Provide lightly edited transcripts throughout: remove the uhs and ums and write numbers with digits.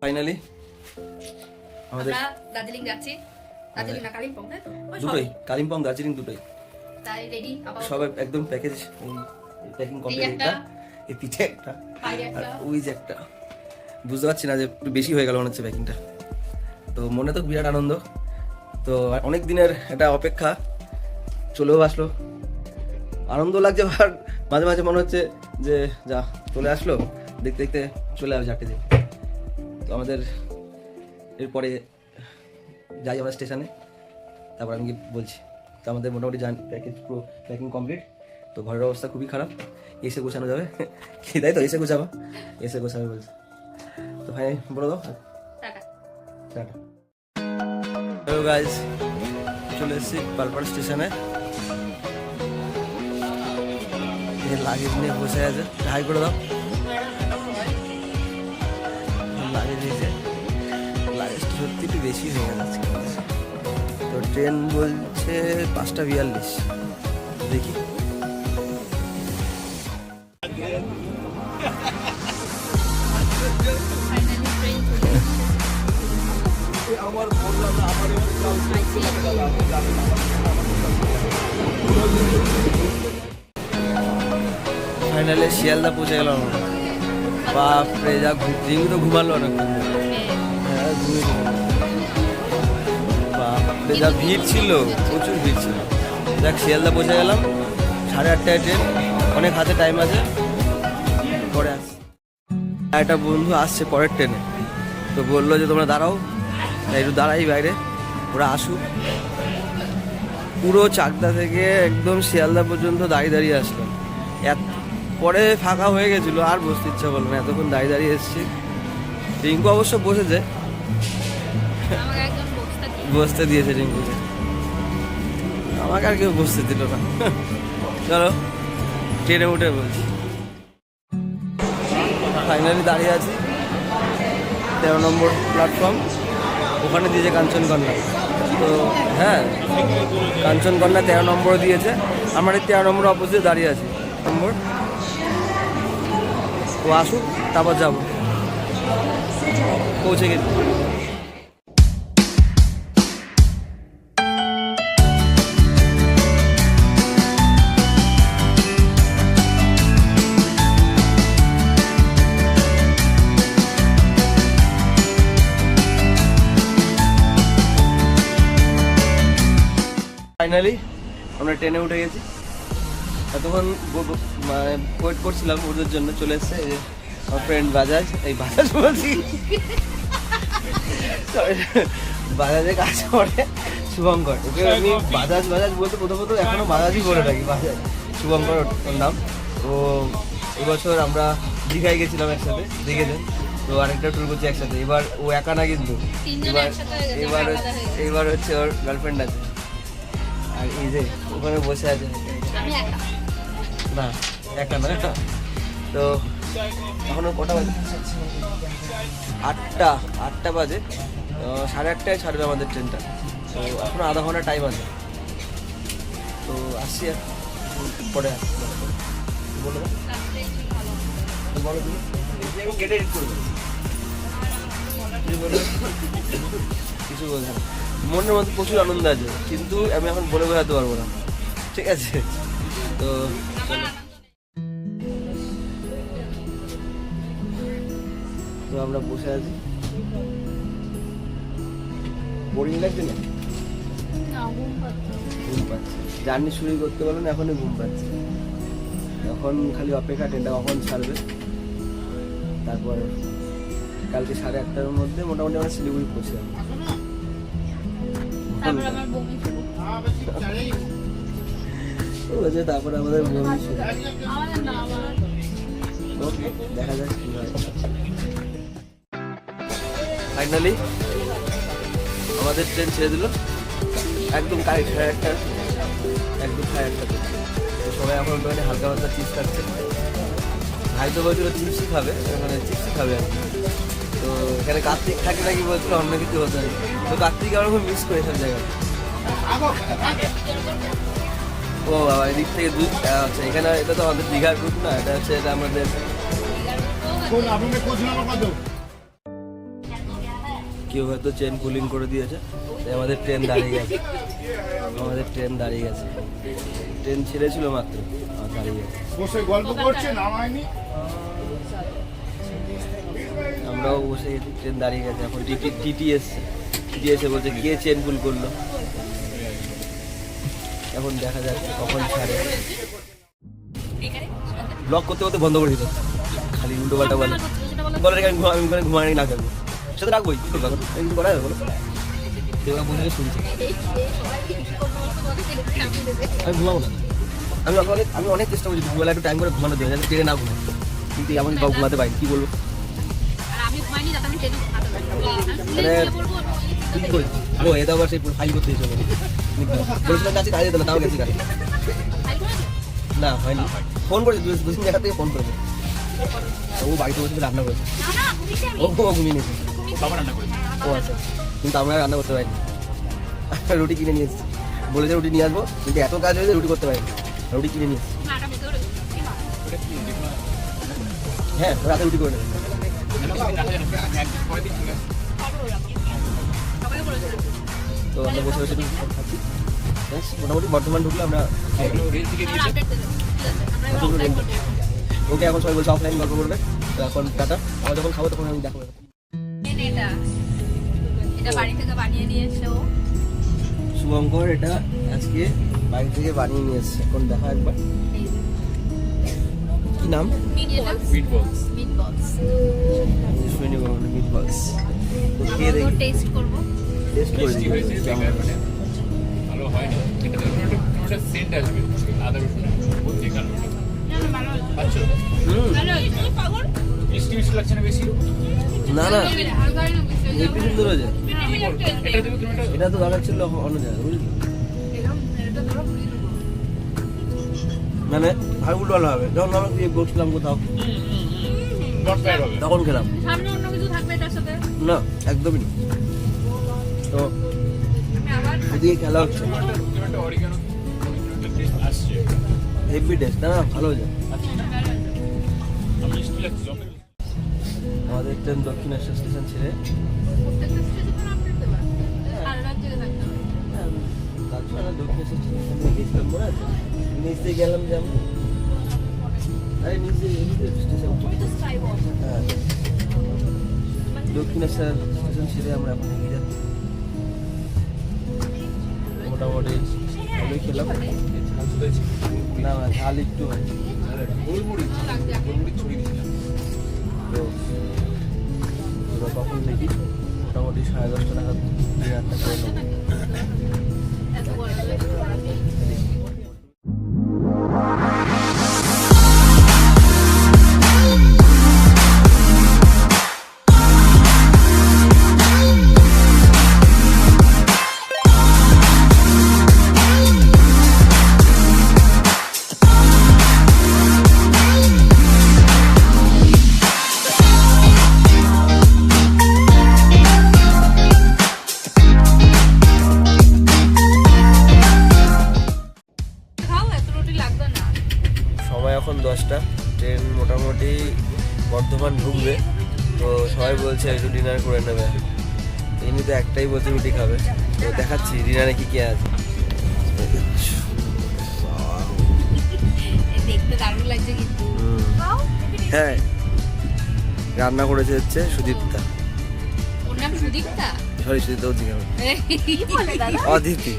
Finally আমাদের দার্জিলিং যাচ্ছি। দার্জিলিং না কালিম্পং, তাই তো? দুটোই, কালিম্পং দার্জিলিং দুটোই। তাই রেডি আপাতত। সব একদম প্যাকেজ, প্যাকিং কমপ্লিট। একটা এই পিঠে একটা আর ওই যে একটা, বুঝতে পারছি না যে একটু বেশি হয়ে গেল মনে হচ্ছে প্যাকিংটা। তো মনে তো বিরাট আনন্দ, তো অনেক দিনের একটা অপেক্ষা চলেও আসলো, আনন্দ লাগছে। আর মাঝে মাঝে মনে হচ্ছে যে যা চলে আসলো, দেখতে দেখতে চলে আসবে 4টে দিন। তো আমাদের এরপরে যাই আমরা স্টেশনে, তারপর আমি বলছি। তো আমাদের মোটামুটি প্যাকেজ পুরো প্যাকিং কমপ্লিট। তো ঘরের অবস্থা খুবই খারাপ, এসে গোছানো যাবে কি, তাই তো? এসে গোছাবো, এসে গোছাবে বলছি। তো ভাই বলে দাও টাটা। হ্যালো গাইস, চলে এসেছি পালপাড় স্টেশনে। লাগেজ নিয়ে বসে আছে, হাই করে দাও। লাগেজ নিয়েছে, লাগেজটা সত্যি একটু বেশি হয়ে গেছে। তো ট্রেন বলছে 5:42, দেখি। ফাইনালি শিয়ালদা পৌঁছে গেলাম। বাপরে যা রিঙ্গু তো ঘুমালো অনেকক্ষণ। হ্যাঁ ঘুমিয়ে বাপরে যা ভিড় ছিল, প্রচুর ভিড় ছিল। দেখ শিয়ালদা পৌঁছে গেলাম, 8:30টায় ট্রেন, অনেক হাতে টাইম আছে, পরে আস। একটা বন্ধু আসছে পরের ট্রেনে, তো বললো যে তোমরা দাঁড়াও, তাই একটু দাঁড়াই বাইরে, ওরা আসুক। পুরো চাকদা থেকে একদম শিয়ালদা পর্যন্ত দাঁড়িয়ে দাঁড়িয়ে আসলাম। পরে ফাঁকা হয়ে গেছিলো, আর বসতে ইচ্ছা করলো না, এতক্ষণ দাঁড়িয়ে দাঁড়িয়ে এসেছি। রিঙ্কু অবশ্য বসেছে, বসতে দিয়েছে রিঙ্কুকে, আমাকে আর কেউ বসতে দিল না। চলো ট্রেনে উঠে বলছি। ফাইনালি দাঁড়িয়ে আছি 13 নম্বর প্ল্যাটফর্ম, ওখানে দিয়েছে কাঞ্চনকন্যা। তো হ্যাঁ, কাঞ্চনকন্যা 13 নম্বর দিয়েছে, আমার এই 13 নম্বর অপোজিটে দাঁড়িয়ে আছি নম্বর। ও আসুক তারপর যাবো, পৌঁছে গেছি। ফাইনালি আমরা ট্রেনে উঠে গেছি। এতক্ষণ মানে ওয়েট করছিলাম ওদের জন্য, চলে এসছে এই যে আমার ফ্রেন্ড বাজাজ। এই বাজাজ বলছি, বাজাজে কাজ করে শুভঙ্কর, ওকে আমি বাজাজ বাজাজ বলতে প্রথমত এখনো বাজাজই বলে থাকি, বাজাজ শুভঙ্কর ওর নাম। তো এবছর আমরা দীঘায় গেছিলাম একসাথে, দেখেছেন তো, আরেকটা ট্যুর করছি একসাথে। এবার ও একা না, কিন্তু এবার হচ্ছে ওর গার্লফ্রেন্ড আছে। আর এই যে ওখানে বসে আছে, না একা না। তো এখনো কটা বাজে? 8টা বাজে। 8:30টায় ছাড়বে আমাদের ট্রেনটা, তো এখনো আধা ঘন্টা টাইম আছে। তো আসছি পরে, বলো বলো তুমি কেটে এডিট করবে কিছু বলছে না। মনের মধ্যে প্রচুর আনন্দ আছে, কিন্তু আমি এখন বলে বোঝাতে পারবো না, ঠিক আছে? তো তো আমরা বসে আছি, বোরিং লাগছে না? ঘুম পাচ্ছে, জার্নি শুরু করতে পারলো না, এখনই ঘুম পাচ্ছে। এখন খালি অপেক্ষা ট্রেনটা কখন ছাড়বে। তারপর কালকে 8:30টার মধ্যে মোটামুটি আমরা শিলিগুড়ি পৌঁছে যাবো। তারপরে আমাদের দেখা যাক কি হয়। ফাইনালি আমাদের ট্রেন ছেড়ে দিল একদম কারেক্ট 1:30টা, একদম 1:30টা। সবাই এখন হালকা হালকা চিপস খাচ্ছে। ভাই তো বলছিল চিপসই খাবে, মানে চিপসই খাবে আর কি। তো এখানে কার্তিক থাকে নাকি বলছিল, অন্য কিছু হতে হয়। তো কার্তিক আমরা খুব মিস করি সব জায়গায়। ও বাবা, এদিক থেকে আচ্ছা, এখানে এটা তো আমাদের দীঘার রুট না, এটা হচ্ছে এটা আমাদের কেউ হয়তো চেন পুলিং করে দিয়েছে, তাই আমাদের ট্রেন দাঁড়িয়ে গেছে। ট্রেন ছেড়েছিল মাত্র, আর দাঁড়িয়ে গেছে। বসে গল্প করছে, নামায়নি। আমরাও বসে গেছি, ট্রেন দাঁড়িয়ে গেছে। এখন টিটি এসে বলছে কে চেন পুল করলো। এখন দেখা যাক কখন ছাড়ে। ব্লগ করতে করতে বন্ধ করে দিত, খালি উল্টো পাল্টা বলে আমি ঘুমানি না থাকবো, সেটা রাখবোই। কি করবো এখন করা যাবে বলো? দেওয়া বলে শুনছি আমি ঘুমাবো না। আমি অনেক চেষ্টা করছি দুবেলা একটু টাইম করে ঘুমানো দেওয়া যাতে ট্রেনে না ঘুমাই, কিন্তু এমন ঘুমাতে পারি। কি বলবো কি করি? ও এটা আবার সেই ফাইল করতে চলে বলেছিলাম কাছে কাজে যেত না, তাও গেছি কাজে। না হয়নি, ফোন করেছে দু-তিন জায়গা থেকে ফোন করেছে। ও বাড়িতে বসে রান্না করেছে, ও ঘুমিয়ে নিয়েছে। ও আচ্ছা, কিন্তু আমরা রান্না করতে পারিনি, রুটি কিনে নিয়ে এসেছি। বলেছে রুটি নিয়ে আসবো, কিন্তু এত কাজ হয়েছে রুটি করতে পারিনি, রুটি কিনে নিয়ে এসেছি। হ্যাঁ রাতে রুটি করে নেবে। তো আমরা বসে বসে খাচ্ছি। মোটামুটি বর্ধমান ঢুকলে আমরা ওকে এখন সবাই বলছে অফলাইন গল্প করবে। তো এখন টাটা, আমরা যখন খাবো তখন আমি দেখবো। এটা বাড়ি থেকে বানিয়ে নিয়ে এসে ও শুভঙ্কর এটা আজকে বাড়ি থেকে বানিয়ে নিয়ে এসছে। এখন দেখা একবার কি নাম? Meatbox meatbox. তো খেয়ে দেখি, টেস্ট করব। টেস্ট করে দিই ভালো হয় না, এটা একটা সেন্ট আসবে আদা রসুন বলতে কারণ আচ্ছা মিষ্টি মিষ্টি লাগছে না বেশি? না না হেবি সুন্দর হয়েছে। কি বল এটা দেবে তুমি? এটা তো দরকার ছিল অন্য জায়গায়, বুঝলি? মানে ভাই উল্টো ভালো হবে। যখন আমরা বসছিলাম কোথাও নট ব্যাড হবে। তখন খেলাম, সামনে অন্য কিছু থাকবে এটার সাথে? না একদমই না। তো আমি আবার এদিকে খেলা হচ্ছে, একটা অরিগানো টেস্ট আসছে। Heavy taste. না ভালো হয়েছে। আমি মিষ্টি লাগছে জমে। আমাদের ট্রেন দক্ষিণেশ্বর স্টেশন ছেড়ে প্রত্যেকটা স্টেশনে আপডেট দেবা আর রাজ্যে থাকতে হবে। তাছাড়া দক্ষিণেশ্বর স্টেশন গেছিলাম, মনে আছে? নিচে গেলাম যে আমরা, আরে নিচে স্টেশন। হ্যাঁ দক্ষিণেশ্বর স্টেশন ছেড়ে আমরা এখন এগিয়ে যাচ্ছি। মোটামুটি ভালোই খেলাম। না না ঝাল একটু হয়। গোলমরিচ ছড়িয়ে দিয়েছিলাম। তো এবার কখন দেখি মোটামুটি 10:30 নাগাদ ডিনারটা করে নেবো। এত বড় হবে। খাও, এত রুটি লাগবে না। সময় এখন 10টা, ট্রেন মোটামুটি বর্ধমান ঢুকবে। তো সবাই বলছে একটু ডিনার করে নেবে। এমনিতে একটাই বলছে রুটি খাবে। তো দেখাচ্ছি ডিনারে কি কি আছে। দেখতে দারুণ লাগছে কিন্তু। খাও। হ্যাঁ রান্না করেছে হচ্ছে সুদীপ্তা, ওর নাম সুদীপ্তা? সরি সুদীপ্তা হচ্ছে কেন, কি বলে দাদা? অদিতি।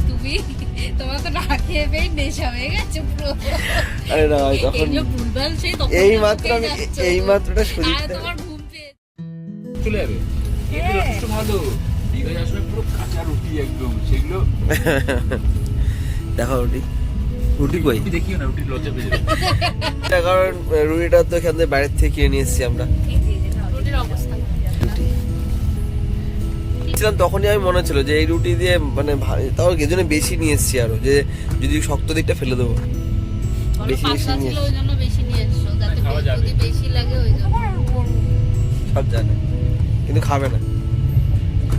তুমি তোমার তো না খেয়ে পেয়ে নেশা হয়ে গেছে পুরো। আরে না তখন এই যে ভুলভাল সেই তখন এই মাত্র আমি এই মাত্রটা আর সুদীপ্তা তোমার ঘুম পেয়ে চলে যাবে। কিন্তু যথেষ্ট ভালো। দীঘায় আসলে পুরো কাঁচা রুটি একদম, সেগুলো দেখো রুটি রুটি কই রুটি দেখিও না, রুটির লজ্জা পেয়ে যাবে। এটা কারণ রুটিটা তো এখান থেকে বাইরের থেকে কিনে নিয়ে এসেছি আমরা। রুটির অবস্থা। রুটি ছিলাম তখনই আমি মনে ছিল যে এই রুটি দিয়ে মানে তাও এজন্য বেশি নিয়ে এসেছি, আরো যে যদি শক্ত দিকটা ফেলে দেবো। বেশি বেশি পাতলা নিয়ে ছিল ওই জন্য বেশি নিয়ে এসছো, যাতে খাওয়া যাবে। যদি বেশি লাগে ওই জন্য। সব জানে কিন্তু খাবে না।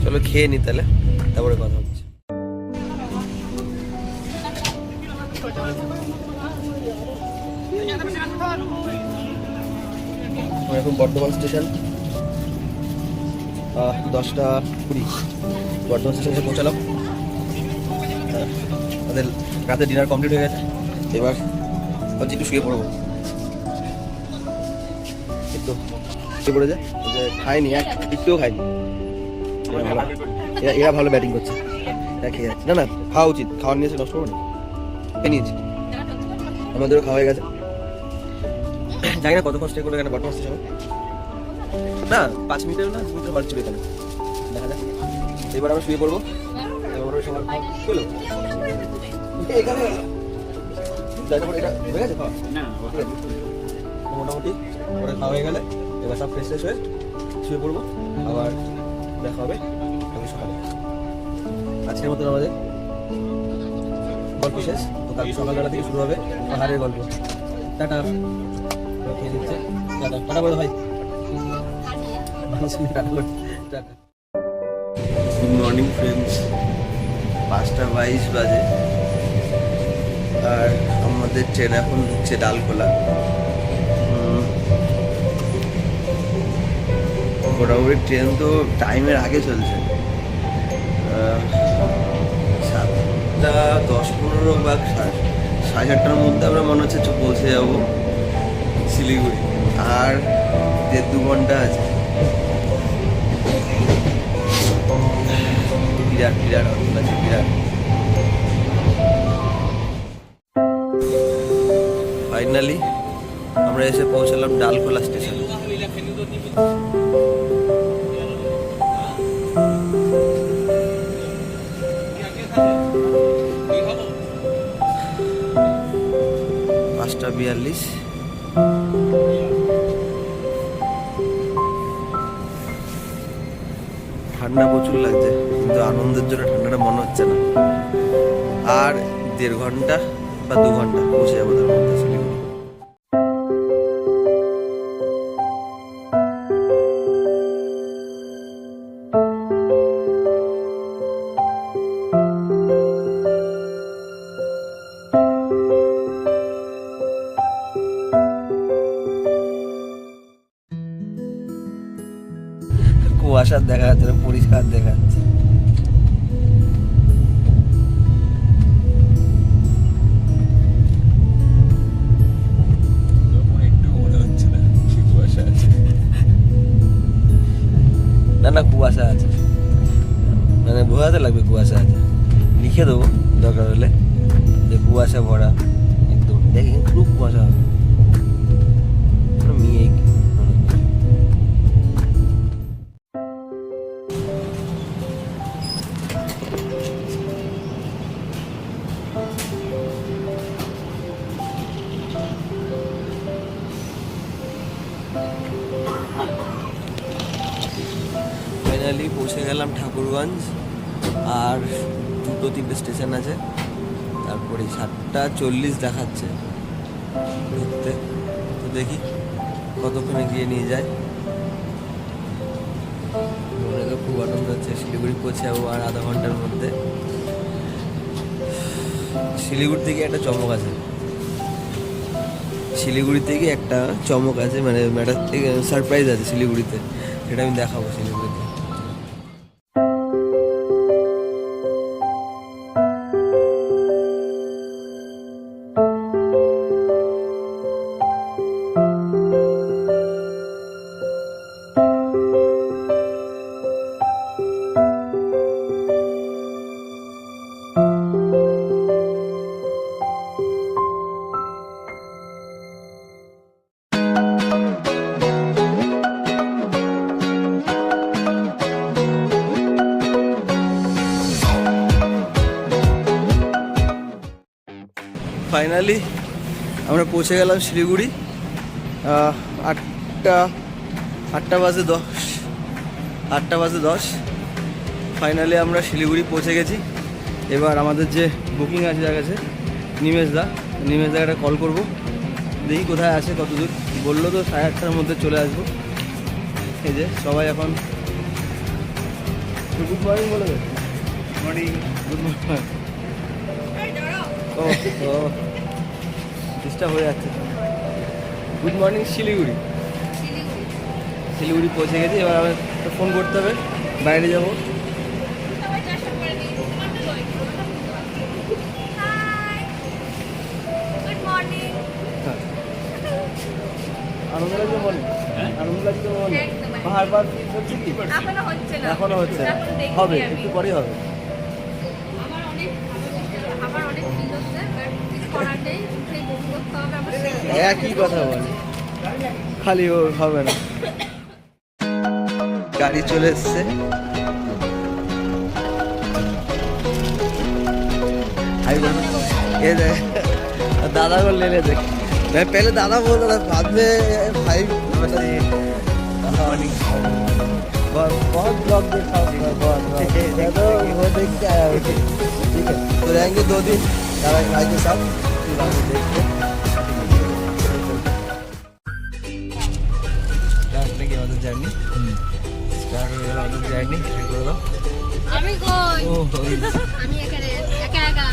চলো খেয়ে নি তাহলে, তারপরে কথা হচ্ছে। এখন বর্ধমান স্টেশন 10:20 বর্ধমান স্টেশনে এসে পৌঁছালাম। আমাদের রাতে ডিনার কমপ্লিট হয়ে গেছে, এবার ভাবছি একটু শুয়ে পড়বো। একটু শুয়ে পড়ে যায় যে খাইনি, একটুও খাইনি। এরা ভালো ব্যাটিং করছে, এরা খেয়ে যাচ্ছে। না খাওয়া উচিত, খাওয়ার নিয়েছে নষ্ট করবো না, খেয়ে নিয়েছি। আমাদেরও খাওয়া হয়ে গেছে। জানি না কতক্ষণ স্টে করলো এখানে বর্তমান স্টেশনে, না 5 মিনিটের না 2 মিনিটের হল ছিল এখানে, দেখা যাক। এবার আমরা শুয়ে পড়বো। এবার সবার চলো এখানে এটা হয়ে গেছে খাওয়া, মোটামুটি ওরা খাওয়া হয়ে গেলে এবার সব ফ্রেশ হয়ে শুয়ে পড়বো। আবার দেখা হবে কালকে সকালে। আজকের মতন আমাদের গল্প শেষ। তো কালকে সকালবেলা থেকে শুরু হবে পাহাড়ের গল্প। টাটা, খেয়ে দিচ্ছে। টাটা টাটা বলো ভাই। গুড মর্নিং ফ্রেন্ডস, 5:22 বাজে আর আমাদের ট্রেন এখন ঢুকছে ডালখোলা। মোটামুটি ট্রেন তো টাইমের আগে চলছে, 7:10-15 বা 7:30টার মধ্যে আমরা মনে হচ্ছে পৌঁছে যাবো শিলিগুড়ি। আর 1.5-2 ঘন্টা আছে। বিরাট বিরাট আছে, বিরাট। ফাইনালি আমরা এসে পৌঁছালাম ডালখোলা স্টেশন। পাঁচটা 42। ঠান্ডা প্রচুর লাগছে, কিন্তু আনন্দের জন্য ঠান্ডাটা মনে হচ্ছে না। আর 1.5 ঘন্টা বা 2 ঘন্টা পৌঁছে যাবো তার মধ্যে শিলিগুড়ি। কুয়াশার দেখা যাচ্ছে না, পরিষ্কার দেখা যাচ্ছে। না কুয়াশা আছে, মানে বোঝাতে লাগবে কুয়াশা আছে। লিখে দেবো দরকার হলে যে কুয়াশা ভরা, একদম দেখি পুরো কুয়াশা হবে। মেঘ ফাইনালি পৌঁছে গেলাম ঠাকুরগঞ্জ। আর 2-3টে স্টেশন আছে, তারপরে 7:40 দেখাচ্ছে ঢুকতে। তো দেখি কতক্ষণে গিয়ে নিয়ে যায়। মনে তো খুব আনন্দ হচ্ছে, শিলিগুড়ি পৌঁছে যাবো আর আধা ঘন্টার মধ্যে। শিলিগুড়ি থেকে একটা চমক আছে, শিলিগুড়ি থেকে একটা চমক আছে, মানে একটা সারপ্রাইজ আছে শিলিগুড়িতে, সেটা আমি দেখাবো শিলিগুড়িতে। ফাইনালি আমরা পৌঁছে গেলাম শিলিগুড়ি। 8:10 ফাইনালি আমরা শিলিগুড়ি পৌঁছে গেছি। এবার আমাদের যে বুকিং আছে যার কাছে, নিমেশ দা একটা কল করব, দেখি কোথায় আছে, কত দূর। বললো তো 8:30টার মধ্যে চলে আসবো। এই যে সবাই এখন গুড মর্নিং বলে দেবে। Morning, good morning. ও ডিস্টার্ব হয়ে যাচ্ছে। Good morning Siliguri. শিলিগুড়ি পৌঁছে গেছি, এবার আমার ফোন করতে হবে, বাইরে যাবো। Good morning. আনন্দ লাগছে মনে, আনন্দ লাগছে মনে। একদম। পাহাড় পাহাড় হচ্ছে কি? এখনো হচ্ছে না, এখনো হচ্ছে না, এখন দেখিনি হবে আমি। একটু পরেই হবে। আমার অনেক ফিল হচ্ছে, বাট কিছু করার নেই, উঠেই বুক করতে হবে আমার। একই কথা বলে, খালি ও হবে না। গাড়ি চলে এসছে, ये देख दादा को ले ले देख। मैं पहले दादा बोल रहा था, बाद में भाई बता ये बहुत ब्लॉग देखा बहुत तो वो देख के आया। ठीक है, तो रहेंगे 2 दिन दादा भाई के साथ, देख के स्टार्ट के बाद जर्नी स्टार्ट हो गया जर्नी। আমি কই? ओ আমি এখানে একা একা